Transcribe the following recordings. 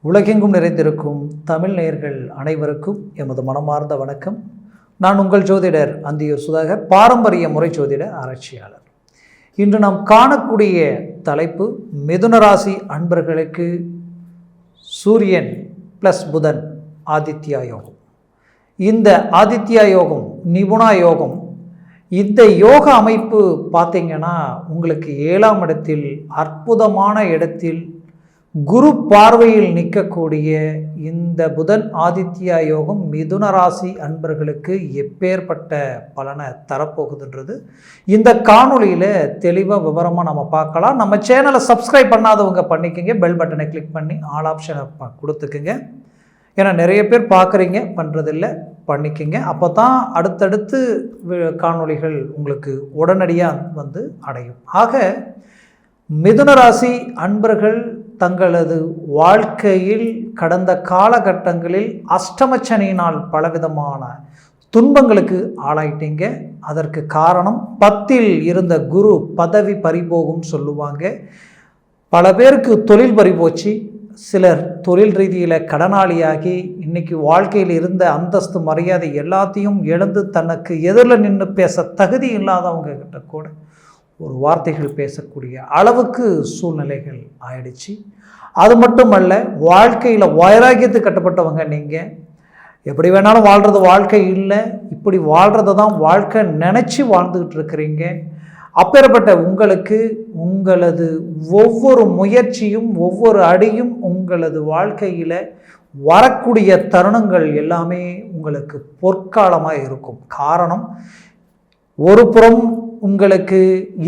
உலகெங்கும் நிறைந்திருக்கும் தமிழ் நேயர்கள் அனைவருக்கும் எமது மனமார்ந்த வணக்கம். நான் உங்கள் ஜோதிடர் அந்தியூர் சுதாகர், பாரம்பரிய முறை ஜோதிட ஆராய்ச்சியாளர். இன்று நாம் காணக்கூடிய தலைப்பு மிதுன ராசி அன்பர்களுக்கு சூரியன் ப்ளஸ் புதன் ஆதித்யா யோகம். இந்த ஆதித்யா யோகம், நிபுணா யோகம், இந்த யோக அமைப்பு பார்த்தீங்கன்னா உங்களுக்கு 7ஆம் இடத்தில், அற்புதமான இடத்தில் குரு பார்வையில் நிற்கக்கூடிய இந்த புதன் ஆதித்யா யோகம் மிதுன ராசி அன்பர்களுக்கு எப்பேற்பட்ட பலனை தரப்போகுதுன்றது இந்த காணொலியில் தெளிவாக விவரமாக நம்ம பார்க்கலாம். நம்ம சேனலை சப்ஸ்கிரைப் பண்ணாதவங்க பண்ணிக்கோங்க, பெல் பட்டனை கிளிக் பண்ணி ஆல் ஆப்ஷனை கொடுத்துக்குங்க. ஏன்னா நிறைய பேர் பார்க்குறீங்க, பண்ணுறதில்ல, பண்ணிக்கோங்க. அப்போ தான் அடுத்தடுத்து காணொலிகள் உங்களுக்கு உடனடியாக வந்து அடையும். ஆக மிதுன ராசி அன்பர்கள் தங்களது வாழ்க்கையில் கடந்த காலகட்டங்களில் அஷ்டமச்சனியினால் பலவிதமான துன்பங்களுக்கு ஆளாயிட்டீங்க. அதற்கு காரணம் 10ல் இருந்த குரு பதவி பறிபோகும் சொல்லுவாங்க. பல பேருக்கு தொழில் பறிபோச்சு, சிலர் தொழில் ரீதியில் கடனாளியாகி இன்னைக்கு வாழ்க்கையில் இருந்த அந்தஸ்து மரியாதை எல்லாத்தையும் இழந்து தனக்கு எதிரில் நின்று பேச தகுதி இல்லாதவங்க கிட்ட கூட ஒரு வார்த்தைகள் பேசக்கூடிய அளவுக்கு சூழ்நிலைகள் ஆயிடுச்சு. அது மட்டுமல்ல, வாழ்க்கையில் வைராக்கியத்து கட்டப்பட்டவங்க நீங்கள். எப்படி வேணாலும் வாழ்கிறது வாழ்க்கை இல்லை, இப்படி வாழ்கிறத தான் வாழ்க்கை நினச்சி வாழ்ந்துக்கிட்டு இருக்கிறீங்க. அப்பேற்பட்ட உங்களுக்கு உங்களது ஒவ்வொரு முயற்சியும் ஒவ்வொரு அடியும் உங்களது வாழ்க்கையில் வரக்கூடிய தருணங்கள் எல்லாமே உங்களுக்கு பொற்காலமாக இருக்கும். காரணம், ஒரு புறம் உங்களுக்கு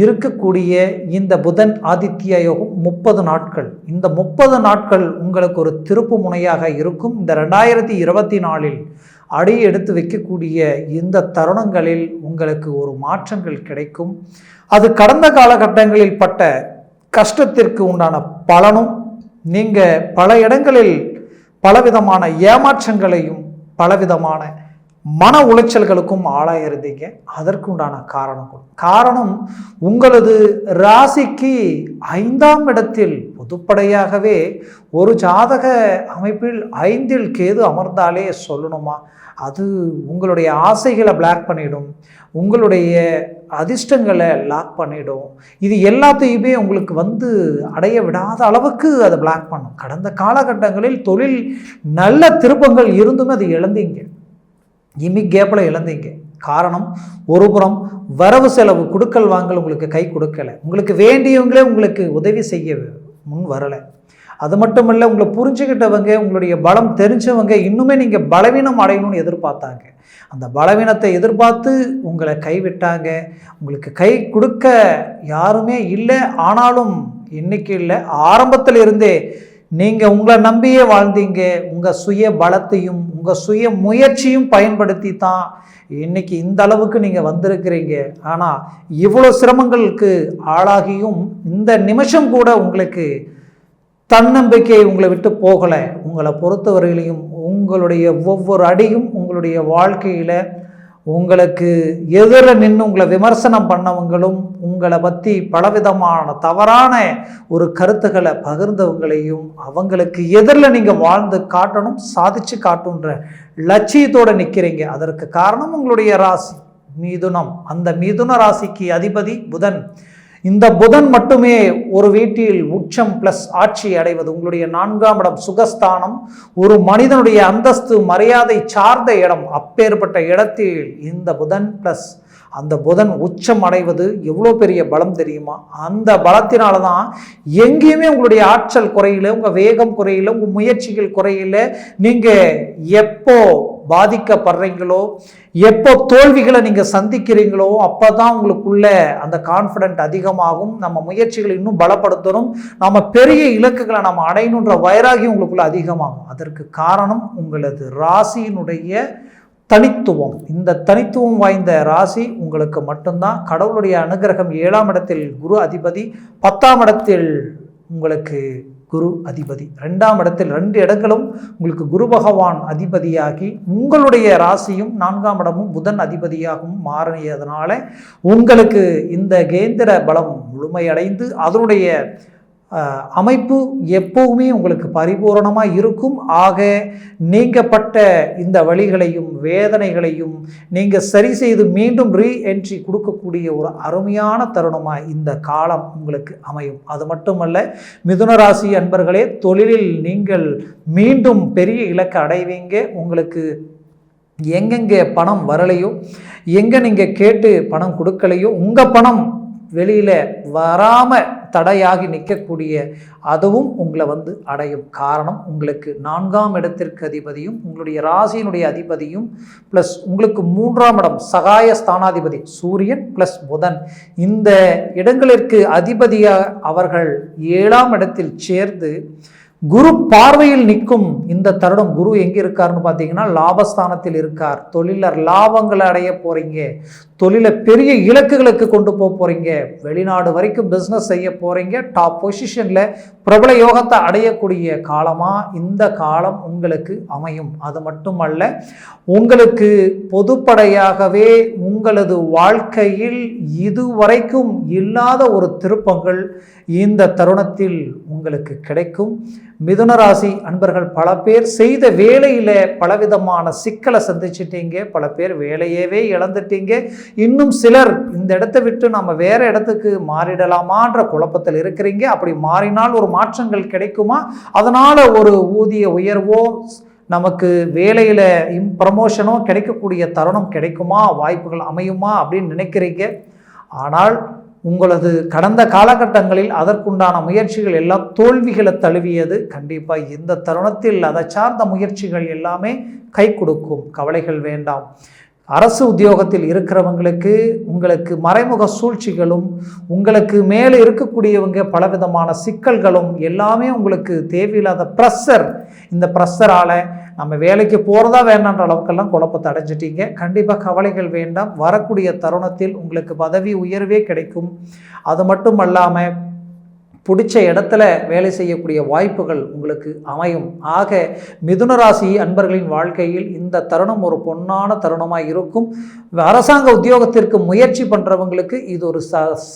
இருக்கக்கூடிய இந்த புதன் ஆதித்ய யோகம் 30 நாட்கள். இந்த 30 நாட்கள் உங்களுக்கு ஒரு திருப்பு முனையாக இருக்கும். இந்த 2024இல் அடி எடுத்து வைக்கக்கூடிய இந்த தருணங்களில் உங்களுக்கு ஒரு மாற்றங்கள் கிடைக்கும். அது கடந்த காலகட்டங்களில் பட்ட கஷ்டத்திற்கு உண்டான பலனும், நீங்கள் பல இடங்களில் பலவிதமான ஏமாற்றங்களையும் பலவிதமான மன உளைச்சல்களுக்கும் ஆளாயிருந்தீங்க. அதற்கு உண்டான காரணம் உங்களது ராசிக்கு 5ஆம் இடத்தில் பொதுப்படையாகவே ஒரு ஜாதக அமைப்பில் 5ல் கேது அமர்ந்தாலே சொல்லணுமா, அது உங்களுடைய ஆசைகளை பிளாக் பண்ணிடும், உங்களுடைய அதிர்ஷ்டங்களை லாக் பண்ணிடும். இது எல்லாத்தையுமே உங்களுக்கு வந்து அடைய விடாத அளவுக்கு அதை பிளாக் பண்ணும். கடந்த காலகட்டங்களில் தொழில் நல்ல திருப்பங்கள் இருந்துமே அதை இழந்தீங்க, கேப்பில் இழந்தீங்க. காரணம், ஒரு புறம் வரவு செலவு கொடுக்கல் வாங்கல் உங்களுக்கு கை கொடுக்கலை, உங்களுக்கு வேண்டியவங்களே உங்களுக்கு உதவி செய்ய முன் வரலை. அது மட்டும் இல்லை, உங்களை புரிஞ்சுக்கிட்டவங்க, உங்களுடைய பலம் தெரிஞ்சவங்க இன்னுமே நீங்கள் பலவீனம் அடையணும்னு எதிர்பார்த்தாங்க. அந்த பலவீனத்தை எதிர்பார்த்து உங்களை கைவிட்டாங்க. உங்களுக்கு கை கொடுக்க யாருமே இல்லை. ஆனாலும் இன்னைக்கு இல்லை, ஆரம்பத்தில் இருந்தே நீங்கள் உங்களை நம்பியே வாழ்ந்தீங்க. உங்கள் சுய பலத்தையும் உங்கள் சுய முயற்சியும் பயன்படுத்தி தான் இன்னைக்கு இந்த அளவுக்கு நீங்கள் வந்திருக்கிறீங்க. ஆனால் இவ்வளோ சிரமங்களுக்கு ஆளாகியும் இந்த நிமிஷம் கூட உங்களுக்கு தன்னம்பிக்கை உங்களை விட்டு போகலை. உங்களை பொறுத்தவரையிலையும் உங்களுடைய ஒவ்வொரு அடியும் உங்களுடைய வாழ்க்கையில் உங்களுக்கு எதிரில் நின்று உங்களை விமர்சனம் பண்ணவங்களும், உங்களை பற்றி பலவிதமான தவறான ஒரு கருத்துக்களை பகிர்ந்தவங்களையும், அவங்களுக்கு எதிரில் நீங்கள் வாழ்ந்து காட்டணும், சாதிச்சு காட்டுன்ற லட்சியத்தோடு நிற்கிறீங்க. அதற்கு காரணம் உங்களுடைய ராசி மிதுனம். அந்த மிதுன ராசிக்கு அதிபதி புதன். இந்த புதன் மட்டுமே ஒரு வீட்டில் உச்சம் ப்ளஸ் ஆட்சி அடைவது. உங்களுடைய 4ஆம் இடம் சுகஸ்தானம், ஒரு மனிதனுடைய அந்தஸ்து மரியாதை சார்ந்த இடம். அப்பேற்பட்ட இடத்தில் இந்த புதன் ப்ளஸ் அந்த புதன் உச்சம் அடைவது எவ்வளோ பெரிய பலம் தெரியுமா? அந்த பலத்தினால தான் எங்கேயுமே உங்களுடைய ஆற்றல் குறையில, உங்கள் வேகம் குறையில, உங்கள் முயற்சிகள் குறையில. நீங்கள் எப்போ பாதிக்கப்படுறீங்களோ, எப்போ தோல்விகளை நீங்கள் சந்திக்கிறீங்களோ, அப்போ தான் உங்களுக்குள்ள அந்த கான்ஃபிடென்ட் அதிகமாகும். நம்ம முயற்சிகளை இன்னும் பலப்படுத்தணும், நம்ம பெரிய இலக்குகளை நம்ம அடையணுன்ற வைராகியம் உங்களுக்குள்ள அதிகமாகும். அதற்கு காரணம் உங்களது ராசியினுடைய தனித்துவம். இந்த தனித்துவம் வாய்ந்த ராசி உங்களுக்கு மட்டும்தான். கடவுளுடைய அனுகிரகம் 7ஆம் இடத்தில் குரு அதிபதி, 10ஆம் இடத்தில் உங்களுக்கு குரு அதிபதி, 2ஆம் இடத்தில் 2 இடங்களும் உங்களுக்கு குரு பகவான் அதிபதியாகி உங்களுடைய ராசியும் 4ஆம் இடமும் புதன் அதிபதியாகவும் மாறியதனால உங்களுக்கு இந்த கேந்திர பலம் முழுமையடைந்து அதனுடைய அமைப்பு எப்பவுமே உங்களுக்கு பரிபூரணமாக இருக்கும். ஆக நீங்கப்பட்ட இந்த வழிகளையும் வேதனைகளையும் நீங்கள் சரி செய்து மீண்டும் ரீஎன்ட்ரி கொடுக்கக்கூடிய ஒரு அருமையான தருணமாக இந்த காலம் உங்களுக்கு அமையும். அது மட்டுமல்ல, மிதுன ராசி அன்பர்களே, தொழிலில் நீங்கள் மீண்டும் பெரிய இலக்கை அடைவீங்க. உங்களுக்கு எங்கெங்கே பணம் வரலையோ, எங்கே நீங்கள் கேட்டு பணம் கொடுக்கலையோ, உங்கள் பணம் வெளியில் வராமல் தடையாகி நிற்கக்கூடிய அதுவும் உங்களை அடையும். காரணம், உங்களுக்கு 4ஆம் இடத்திற்கு அதிபதியும் உங்களுடைய ராசியினுடைய அதிபதியும் ப்ளஸ் உங்களுக்கு 3ஆம் இடம் சகாய ஸ்தானாதிபதி சூரியன் ப்ளஸ் புதன், இந்த இடங்களிற்கு அதிபதியாக அவர்கள் 7ஆம் இடத்தில் சேர்ந்து குரு பார்வையில் நிற்கும் இந்த தருணம். குரு எங்கே இருக்காருன்னு பார்த்தீங்கன்னா லாபஸ்தானத்தில் இருக்கார். தொழிலர் லாபங்களை அடைய போகிறீங்க, தொழிலை பெரிய இலக்குகளுக்கு கொண்டு போக போகிறீங்க, வெளிநாடு வரைக்கும் பிஸ்னஸ் செய்ய போகிறீங்க, டாப் பொசிஷனில் பிரபல யோகத்தை அடையக்கூடிய காலமாக இந்த காலம் உங்களுக்கு அமையும். அது மட்டுமல்ல, உங்களுக்கு பொதுப்படையாகவே உங்களது வாழ்க்கையில் இதுவரைக்கும் இல்லாத ஒரு திருப்பங்கள் இந்த தருணத்தில் உங்களுக்கு கிடைக்கும். மிதுன ராசி அன்பர்கள் பல பேர் செய்த வேலையில் பலவிதமான சிக்கலை சந்திச்சிட்டீங்க, பல பேர் வேலையவே இழந்துட்டீங்க. இன்னும் சிலர் இந்த இடத்தை விட்டு நம்ம வேற இடத்துக்கு மாறிடலாமான்ற குழப்பத்தில் இருக்கிறீங்க. அப்படி மாறினால் ஒரு மாற்றங்கள் கிடைக்குமா, அதனால் ஒரு ஊதிய உயர்வோ நமக்கு வேலையில் ப்ரமோஷனோ கிடைக்கக்கூடிய தருணம் கிடைக்குமா, வாய்ப்புகள் அமையுமா அப்படின்னு நினைக்கிறீங்க. ஆனால் உங்களது கடந்த காலகட்டங்களில் அதற்குண்டான முயற்சிகள் எல்லாம் தோல்விகளை தழுவியது. கண்டிப்பாக இந்த தருணத்தில் அதை சார்ந்த முயற்சிகள் எல்லாமே கை கொடுக்கும். கவலைகள் வேண்டாம். அரசு உத்தியோகத்தில் இருக்கிறவங்களுக்கு உங்களுக்கு மறைமுக சூழ்ச்சிகளும் உங்களுக்கு மேலே இருக்கக்கூடியவங்க பலவிதமான சிக்கல்களும் எல்லாமே உங்களுக்கு தேவையில்லாத ப்ரெஷர், இந்த ப்ரெஷரால் நம்ம வேலைக்கு போகிறதா வேண்டான்ற அளவுக்கெல்லாம் குழப்பத்தை அடைஞ்சிட்டீங்க. கண்டிப்பாக கவலைகள் வேண்டாம். வரக்கூடிய தருணத்தில் உங்களுக்கு பதவி உயர்வே கிடைக்கும். அது மட்டும் அல்லாமல் பிடிச்ச இடத்துல வேலை செய்யக்கூடிய வாய்ப்புகள் உங்களுக்கு அமையும். ஆக மிதுன ராசி அன்பர்களின் வாழ்க்கையில் இந்த தருணம் ஒரு பொன்னான தருணமாக இருக்கும். அரசாங்க உத்தியோகத்திற்கு முயற்சி பண்ணுறவங்களுக்கு இது ஒரு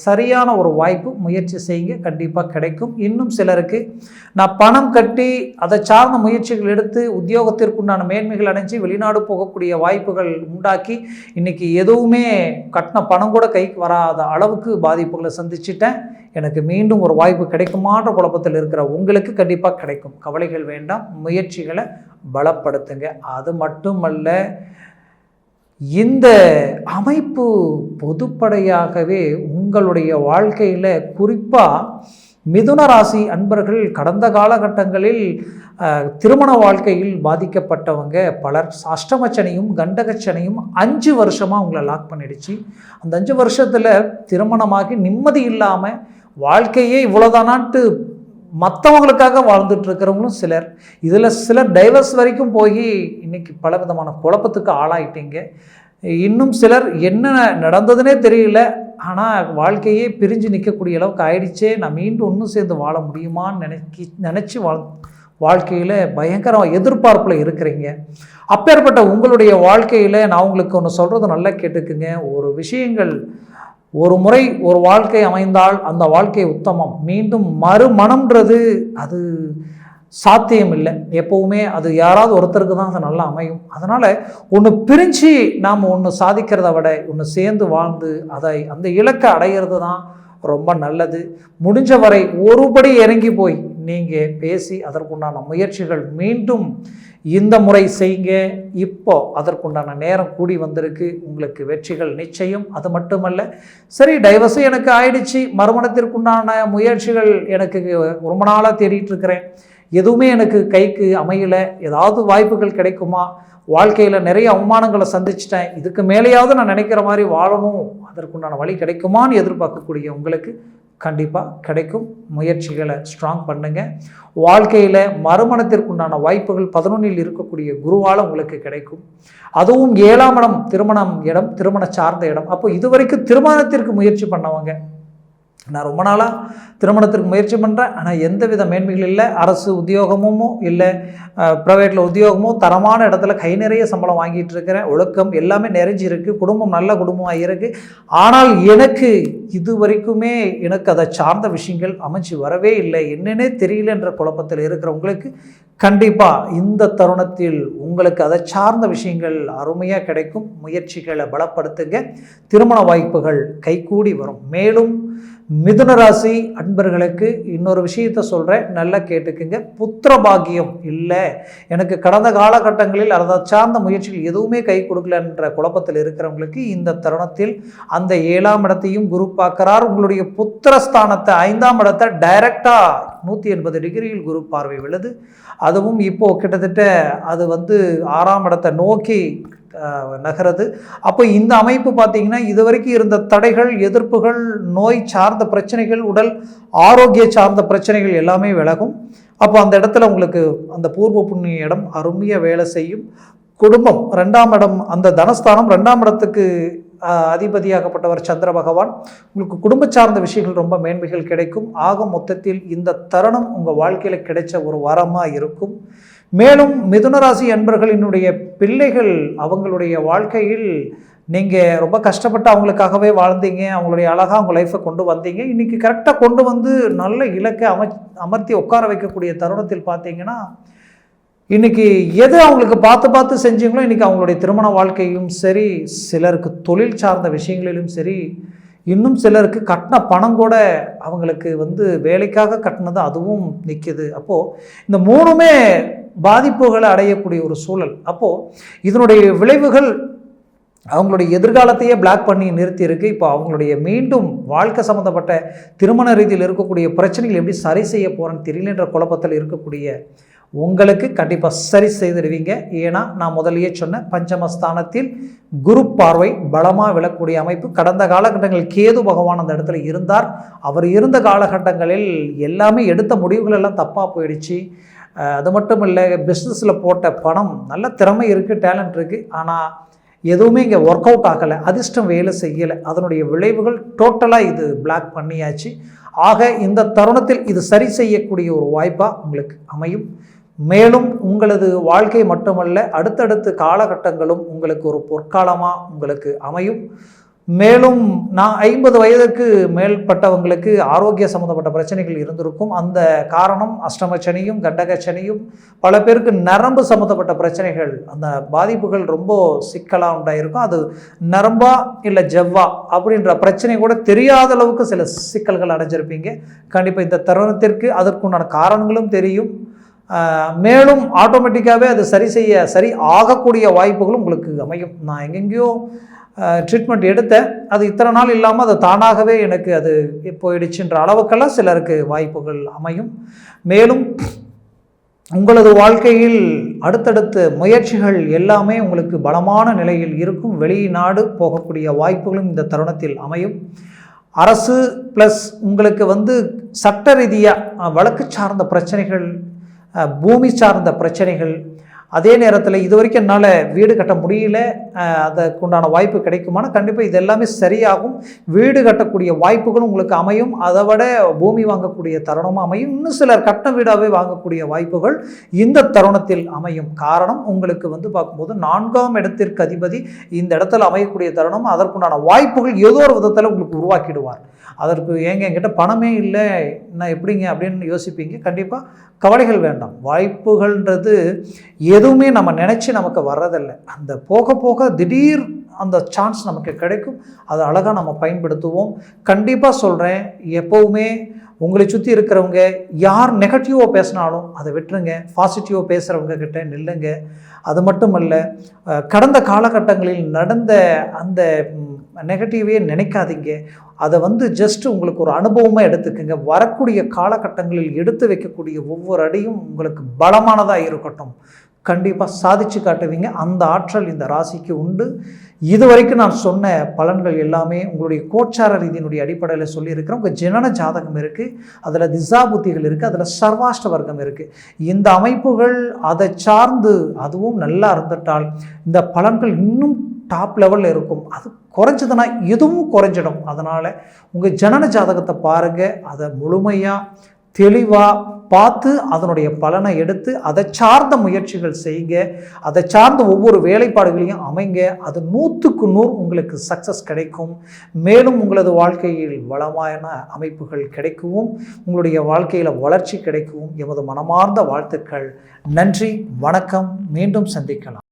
சரியான ஒரு வாய்ப்பு. முயற்சி செய்யுங்க, கண்டிப்பாக கிடைக்கும். இன்னும் சிலருக்கு நான் பணம் கட்டி அதை சார்ந்த முயற்சிகள் எடுத்து உத்தியோகத்திற்குண்டான மேன்மைகள் அடைஞ்சு வெளிநாடு போகக்கூடிய வாய்ப்புகள் உண்டாக்கி இன்றைக்கி எதுவுமே கட்டின பணம் கூட கைக்கு வராத அளவுக்கு பாதிப்புகளை சந்திச்சிட்டேன், எனக்கு மீண்டும் ஒரு வாய்ப்பு கிடைக்குமான்ற குழப்பத்தில் இருக்கிற உங்களுக்கு கண்டிப்பாக கிடைக்கும். கவலைகள் வேண்டாம், முயற்சிகளை பலப்படுத்துங்க. அது மட்டுமல்ல, இந்த அமைப்பு பொதுப்படையாகவே உங்களுடைய வாழ்க்கையில் குறிப்பாக மிதுன ராசி அன்பர்கள் கடந்த காலகட்டங்களில் திருமண வாழ்க்கையில் பாதிக்கப்பட்டவங்க பலர் அஷ்டமச்சனையும் கண்டகச்சனையும் 5 வருஷமாக உங்களை லாக் பண்ணிடுச்சு. அந்த 5 வருஷத்தில் திருமணமாகி நிம்மதி இல்லாமல் வாழ்க்கையே இவ்வளோதானான்ட்டு மற்றவங்களுக்காக வாழ்ந்துட்டு இருக்கிறவங்களும் சிலர், இதில் சிலர் டைவர்ஸ் வரைக்கும் போய் இன்றைக்கி பல விதமான குழப்பத்துக்கு ஆளாயிட்டீங்க. இன்னும் சிலர் என்ன நடந்ததுன்னே தெரியல, ஆனால் வாழ்க்கையே பிரிஞ்சு நிற்கக்கூடிய அளவுக்கு ஆயிடுச்சே, நான் மீண்டும் ஒன்றும் சேர்ந்து வாழ முடியுமான்னு நினச்சி வாழ்க்கையில் பயங்கர எதிர்பார்ப்பில் இருக்கிறீங்க. அப்பேற்பட்ட உங்களுடைய வாழ்க்கையில் நான் உங்களுக்கு ஒன்று சொல்கிறது நல்லா கேட்டுக்குங்க. ஒரு விஷயங்கள் ஒரு முறை ஒரு வாழ்க்கை அமைந்தால் அந்த வாழ்க்கை உத்தமம். மீண்டும் மறுமணம்ன்றது அது சாத்தியம் இல்லை. எப்போவுமே அது யாராவது ஒருத்தருக்கு தான் அது நல்லா அமையும். அதனால் ஒன்று பிரிஞ்சு நாம் ஒன்று சாதிக்கிறத விட ஒன்று சேர்ந்து வாழ்ந்து அதை அந்த இலக்கை அடையிறது தான் ரொம்ப நல்லது. முடிஞ்ச வரை ஒருபடி இறங்கி போய் நீங்கள் பேசி அதற்குண்டான முயற்சிகள் மீண்டும் இந்த முறை செய்யுங்க. இப்போ அதற்குண்டான நேரம் கூடி வந்திருக்கு, உங்களுக்கு வெற்றிகள் நிச்சயம். அது மட்டுமல்ல, சரி டைவர்ஸு எனக்கு ஆயிடுச்சு, மறுமணத்திற்குண்டான முயற்சிகள் எனக்கு ரொம்ப நாளாக தேடிட்டு இருக்கிறேன், எதுவுமே எனக்கு கைக்கு அமையலை, ஏதாவது வாய்ப்புகள் கிடைக்குமா, வாழ்க்கையில் நிறைய அவமானங்களை சந்திச்சிட்டேன், இதுக்கு மேலேயாவது நான் நினைக்கிற மாதிரி வாழணும், அதற்குண்டான வழி கிடைக்குமான்னு எதிர்பார்க்கக்கூடிய உங்களுக்கு கண்டிப்பாக கிடைக்கும். முயற்சிகளை ஸ்ட்ராங் பண்ணுங்கள். வாழ்க்கையில் மறுமணத்திற்குண்டான வாய்ப்புகள் 11இல் இருக்கக்கூடிய குருவால் உங்களுக்கு கிடைக்கும். அதுவும் 7ஆம் இடம் திருமணம் இடம், திருமண சார்ந்த இடம். அப்போ இதுவரைக்கும் திருமணத்திற்கு முயற்சி பண்ணவங்க நான் ரொம்ப நாளாக திருமணத்திற்கு முயற்சி பண்ணுறேன், ஆனால் எந்த வித மேன்மைகள் இல்லை. அரசு உத்தியோகமும் இல்லை, ப்ரைவேட்டில் உத்தியோகமோ, தரமான இடத்துல கை நிறைய சம்பளம் வாங்கிட்டு இருக்கிறேன், ஒழுக்கம் எல்லாமே நிறைஞ்சி இருக்குது, குடும்பம் நல்ல குடும்பமாக இருக்குது. ஆனால் எனக்கு இது வரைக்குமே எனக்கு அதை சார்ந்த விஷயங்கள் அமைச்சு வரவே இல்லை, என்னன்னே தெரியல என்ற குழப்பத்தில் இருக்கிறவங்களுக்கு கண்டிப்பாக இந்த தருணத்தில் உங்களுக்கு அதை சார்ந்த விஷயங்கள் அருமையாக கிடைக்கும். முயற்சிகளை பலப்படுத்துங்க, திருமண வாய்ப்புகள் கைகூடி வரும். மேலும் மிதுன ராசி அன்பர்களுக்கு இன்னொரு விஷயத்த சொல்கிறேன், நல்லா கேட்டுக்குங்க. புத்திர பாக்கியம் இல்லை, எனக்கு கடந்த காலகட்டங்களில் அதை சார்ந்த முயற்சிகள் எதுவுமே கை கொடுக்கலன்ற குழப்பத்தில் இருக்கிறவங்களுக்கு இந்த தருணத்தில் அந்த 7ஆம் இடத்தையும் குரு பார்க்கிறார். உங்களுடைய புத்திரஸ்தானத்தை 5ஆம் இடத்தை டைரக்டாக 180 டிகிரியில் குரு பார்வை விழுது. அதுவும் இப்போது கிட்டத்தட்ட அது 6ஆம் இடத்தை நோக்கி நகருது. அப்போ இந்த அமைப்பு பார்த்தீங்கன்னா இதுவரைக்கும் இருந்த தடைகள், எதிர்ப்புகள், நோய் சார்ந்த பிரச்சனைகள், உடல் ஆரோக்கிய சார்ந்த பிரச்சனைகள் எல்லாமே விலகும். அப்போ அந்த இடத்துல உங்களுக்கு அந்த பூர்வ புண்ணிய இடம் அருமையாக வேலை செய்யும். குடும்பம் 2ஆம் இடம், அந்த தனஸ்தானம் 2ஆம் இடத்துக்கு அதிபதியாகப்பட்டவர் சந்திர பகவான். உங்களுக்கு குடும்ப சார்ந்த விஷயங்கள் ரொம்ப மேன்மைகள் கிடைக்கும். ஆக மொத்தத்தில் இந்த தருணம் உங்கள் வாழ்க்கையில் கிடைச்ச ஒரு வரமாக இருக்கும். மேலும் மிதுனராசி அன்பர்களினுடைய பிள்ளைகள் அவங்களுடைய வாழ்க்கையில் நீங்கள் ரொம்ப கஷ்டப்பட்டு அவங்களுக்காகவே வாழ்ந்தீங்க, அவங்களுடைய அழகாக உங்கள் லைஃப்பை கொண்டு வந்தீங்க. இன்றைக்கி கரெக்டாக கொண்டு வந்து நல்ல இலக்கை அமர்த்தி உட்கார வைக்கக்கூடிய தருணத்தில் பார்த்தீங்கன்னா இன்றைக்கி எது அவங்களுக்கு பார்த்து செஞ்சீங்களோ இன்றைக்கி அவங்களுடைய திருமண வாழ்க்கையும் சரி, சிலருக்கு தொழில் சார்ந்த விஷயங்களிலும் சரி, இன்னும் சிலருக்கு கட்டின பணம் கூட அவங்களுக்கு வேலைக்காக கட்டினது அதுவும் நிற்கிது. அப்போது இந்த 3மே பாதிப்புகளை அடையக்கூடிய ஒரு சூழல். அப்போது இதனுடைய விளைவுகள் அவங்களுடைய எதிர்காலத்தையே பிளாக் பண்ணி நிறுத்தி இருக்கு. இப்போ அவங்களுடைய மீண்டும் வாழ்க்கை சம்மந்தப்பட்ட திருமண ரீதியில் இருக்கக்கூடிய பிரச்சனைகள் எப்படி சரி செய்ய போகிறேன்னு தெரியலன்ற குழப்பத்தில் இருக்கக்கூடிய உங்களுக்கு கண்டிப்பாக சரி செய்திடுவீங்க. ஏன்னா நான் முதலியே சொன்ன பஞ்சமஸ்தானத்தில் குரு பார்வை பலமாக விழக்கூடிய அமைப்பு. கடந்த காலகட்டங்களில் கேது பகவான் அந்த இடத்துல இருந்தார். அவர் இருந்த காலகட்டங்களில் எல்லாமே எடுத்த முடிவுகள் எல்லாம் தப்பாக போயிடுச்சு. அது மட்டும் இல்லை, பிஸ்னஸில் போட்ட பணம் நல்ல திறமை இருக்குது, டேலண்ட் இருக்குது, ஆனால் எதுவுமே இங்கே ஒர்க் அவுட் ஆகலை, அதிர்ஷ்டம் வேலை செய்யலை. அதனுடைய விளைவுகள் டோட்டலாக இது பிளாக் பண்ணியாச்சு. ஆக இந்த தருணத்தில் இது சரி செய்யக்கூடிய ஒரு வாய்ப்பாக உங்களுக்கு அமையும். மேலும் உங்களது வாழ்க்கை மட்டுமல்ல, அடுத்தடுத்த காலகட்டங்களும் உங்களுக்கு ஒரு பொற்காலமாக உங்களுக்கு அமையும். மேலும் நான் 50 வயதுக்கு மேற்பட்டவங்களுக்கு ஆரோக்கிய சம்மந்தப்பட்ட பிரச்சனைகள் இருந்திருக்கும். அந்த காரணம் அஷ்டமச்சனியும் கண்டகச்சனியும், பல பேருக்கு நரம்பு சம்மந்தப்பட்ட பிரச்சனைகள், அந்த பாதிப்புகள் ரொம்ப சிக்கலாக உண்டாயிருக்கும். அது நரம்பா இல்லை ஜவ்வா அப்படின்ற பிரச்சனை கூட தெரியாத அளவுக்கு சில சிக்கல்கள் அடைஞ்சிருப்பீங்க. கண்டிப்பாக இந்த தருணத்திற்கு அதற்குண்டான காரணங்களும் தெரியும். மேலும் ஆட்டோமேட்டிக்காகவே அது சரி ஆகக்கூடிய வாய்ப்புகளும் உங்களுக்கு அமையும். நான் எங்கெங்கேயோ ட்ரீட்மெண்ட் எடுத்தேன், அது இத்தனை நாள் இல்லாமல் அது தானாகவே எனக்கு அது போயிடுச்சுன்ற அளவுக்கெல்லாம் சிலருக்கு வாய்ப்புகள் அமையும். மேலும் உங்களது வாழ்க்கையில் அடுத்தடுத்த முயற்சிகள் எல்லாமே உங்களுக்கு பலமான நிலையில் இருக்கும். வெளிநாடு போகக்கூடிய வாய்ப்புகளும் இந்த தருணத்தில் அமையும். அரசு ப்ளஸ் உங்களுக்கு சட்ட ரீதியாக வழக்கு சார்ந்த பிரச்சனைகள், பூமி சார்ந்த பிரச்சனைகள், அதே நேரத்தில் இது வரைக்கும் என்னால் வீடு கட்ட முடியல, அதற்குண்டான வாய்ப்பு கிடைக்குமானா கண்டிப்பாக இது எல்லாமே சரியாகும். வீடு கட்டக்கூடிய வாய்ப்புகளும் உங்களுக்கு அமையும். அதை விட பூமி வாங்கக்கூடிய தருணமும் அமையும். இன்னும் சிலர் கட்ட வீடாகவே வாங்கக்கூடிய வாய்ப்புகள் இந்த தருணத்தில் அமையும். காரணம் உங்களுக்கு பார்க்கும்போது 4ஆம் இடத்திற்கு அதிபதி இந்த இடத்துல அமையக்கூடிய தருணம், அதற்குண்டான வாய்ப்புகள் ஏதோ ஒரு விதத்தில் உங்களுக்கு உருவாக்கிடுவார். அதற்கு என்கிட்ட பணமே இல்லை, நான் எப்படிங்க அப்படின்னு யோசிப்பீங்க. கண்டிப்பாக கவலைகள் வேண்டாம். வாய்ப்புகள்ன்றது எதுவுமே நம்ம நினச்சி நமக்கு வர்றதில்லை. அந்த போக போக திடீர் அந்த சான்ஸ் நமக்கு கிடைக்கும். அதை அழகாக நம்ம பயன்படுத்துவோம். கண்டிப்பாக சொல்கிறேன், எப்போவுமே உங்களை சுற்றி இருக்கிறவங்க யார் நெகட்டிவாக பேசினாலும் அதை விட்டுருங்க. பாசிட்டிவாக பேசுகிறவங்க கிட்ட நில்லுங்க. அது மட்டும் அல்ல, கடந்த காலகட்டங்களில் நடந்த அந்த நெகட்டிவே நினைக்காதீங்க. அதை ஜஸ்ட் உங்களுக்கு ஒரு அனுபவமாக எடுத்துக்கோங்க. வரக்கூடிய காலகட்டங்களில் எடுத்து வைக்கக்கூடிய ஒவ்வொரு அடியும் உங்களுக்கு பலமானதாக இருக்கட்டும். கண்டிப்பாக சாதிச்சு காட்டுவீங்க. அந்த ஆற்றல் இந்த ராசிக்கு உண்டு. இதுவரைக்கும் நான் சொன்ன பலன்கள் எல்லாமே உங்களுடைய கோச்சார ரீதியினுடைய அடிப்படையில் சொல்லியிருக்கிறேன். உங்கள் ஜனன ஜாதகம் இருக்குது, அதில் திசா புத்திகள் இருக்குது, அதில் சர்வாஷ்ட வர்க்கம் இருக்குது. இந்த அமைப்புகள் அதை சார்ந்து அதுவும் நல்லா இருந்துட்டால் இந்த பலன்கள் இன்னும் டாப் லெவலில் இருக்கும். அது குறைஞ்சதுன்னா இதுவும் குறைஞ்சிடும். அதனால் உங்கள் ஜனன ஜாதகத்தை பாருங்கள், அதை முழுமையாக தெளிவாக பார்த்து அதனுடைய பலனை எடுத்து அதை சார்ந்த முயற்சிகள் செய்யுங்க. அதை சார்ந்த ஒவ்வொரு வேலைப்பாடுகளையும் அமைங்க. அது 100க்கு 100 உங்களுக்கு சக்ஸஸ் கிடைக்கும். மேலும் உங்களது வாழ்க்கையில் வளமான அமைப்புகள் கிடைக்கவும், உங்களுடைய வாழ்க்கையில் வளர்ச்சி கிடைக்கவும் எமது மனமார்ந்த வாழ்த்துக்கள். நன்றி, வணக்கம். மீண்டும் சந்திக்கலாம்.